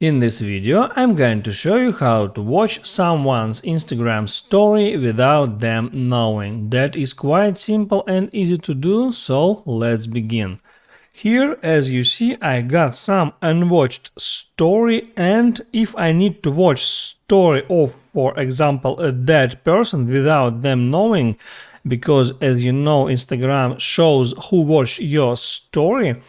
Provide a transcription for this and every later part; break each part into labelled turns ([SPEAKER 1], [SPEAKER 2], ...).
[SPEAKER 1] In this video, I'm going to show you how to watch someone's Instagram story without them knowing. That is quite simple and easy to do, so let's begin. Here, as you see, I got some unwatched story, and if I need to watch story of, for example, a dead person without them knowing, because as you know, Instagram shows who watched your story,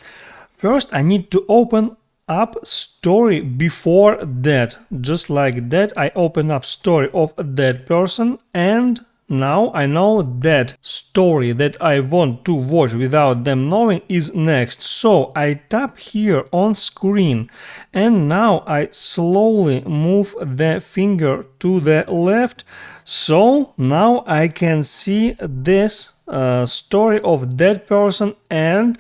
[SPEAKER 1] first I need to open up story before that. Just like that, I open up story of that person, and now I know that story that I want to watch without them knowing is next. So I tap here on screen, and now I slowly move the finger to the left. So now I can see this story of that person, and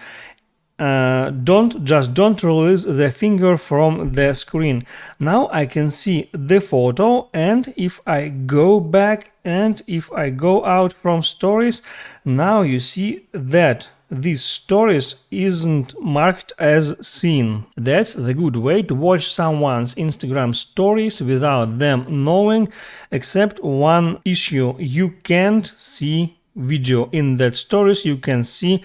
[SPEAKER 1] don't release the finger from the screen. Now I can see the photo, and if I go back and if I go out from stories, now you see that these stories isn't marked as seen. That's the good way to watch someone's Instagram stories without them knowing, except one issue: you can't see video in that stories. You can see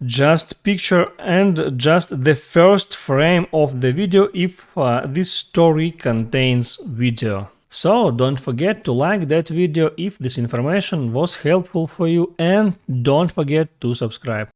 [SPEAKER 1] just picture and just the first frame of the video if this story contains video. So don't forget to like that video if this information was helpful for you, and don't forget to subscribe.